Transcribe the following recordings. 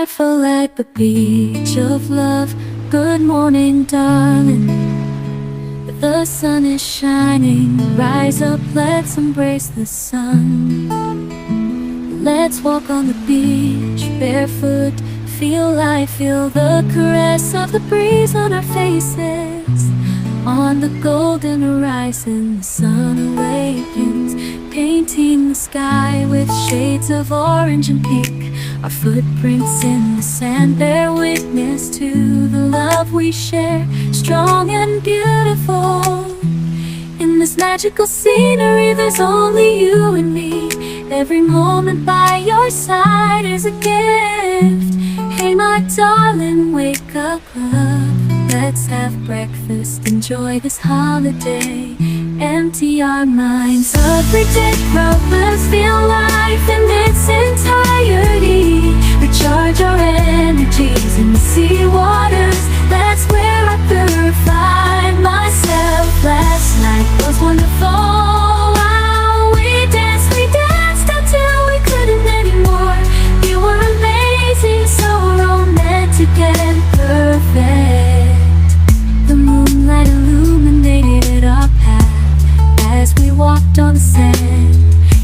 I feel like the beach of love. Good morning, darling. The sun is shining. Rise up, let's embrace the sun. Let's walk on the beach, barefoot. Feel life, feel the caress of the breeze on our faces. On the golden horizon, the sun awakens, painting the sky with shades of orange and pink. Our footprints in the sand bear witness to the love we share, strong and beautiful. In this magical scenery, there's only you and me. Every moment by your side is a gift. Hey my darling, wake up, love. Let's have breakfast, enjoy this holiday. Empty our minds of everyday problems, feel life in its entirety. Recharge our energies in the sea waters. That's where I purified myself. Last night was wonderful. Wow, we danced until we couldn't anymore. You were amazing, so romantic and perfect. The moonlight illuminated our path as we walked on the sand.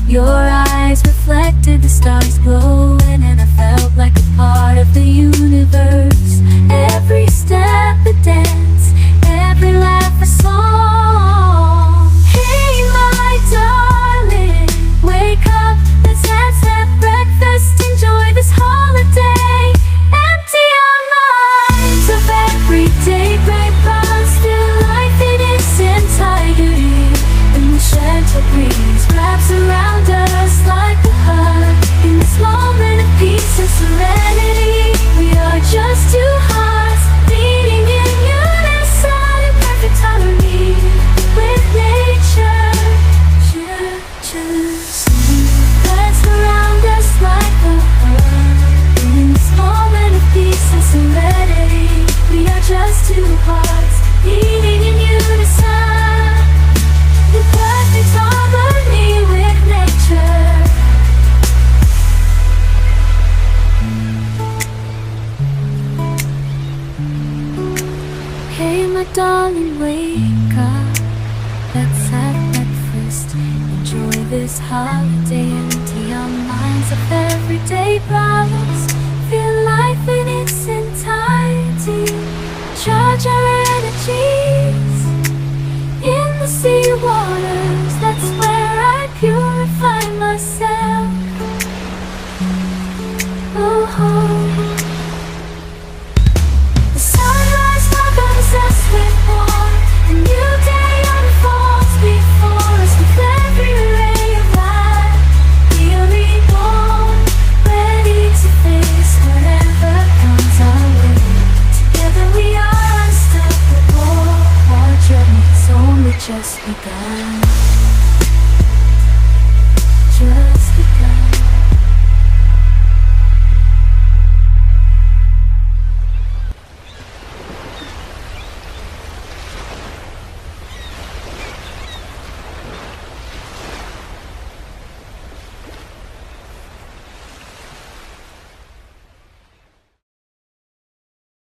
Your eyes reflected the stars glowing, and I felt like a part of the universe. Every step a dance, every laugh a song. Hey my darling, wake up, let's have breakfast, enjoy this holiday. Empty our minds of everyday great problems, feel life in its entirety. And the gentle breeze wraps around us like a hug. In this moment of peace and serenity, we are just two hearts beating in unison, in perfect harmony with nature. Let's surround us like a hug. In this moment of peace and serenity, we are just two hearts beating in unison, in perfect harmony with nature. Hey my darling, wake up. Let's have breakfast, enjoy this holiday. Empty our minds of everyday problems, feel life in its entirety. Charge our energies in the sea waters. That's where I purify myself. Oh. The sunrise welcomes us with warmth. A new day unfolds before us with every ray of light. We are reborn, ready to face whatever comes our way. Together we are unstoppable. Our journey's only just begun.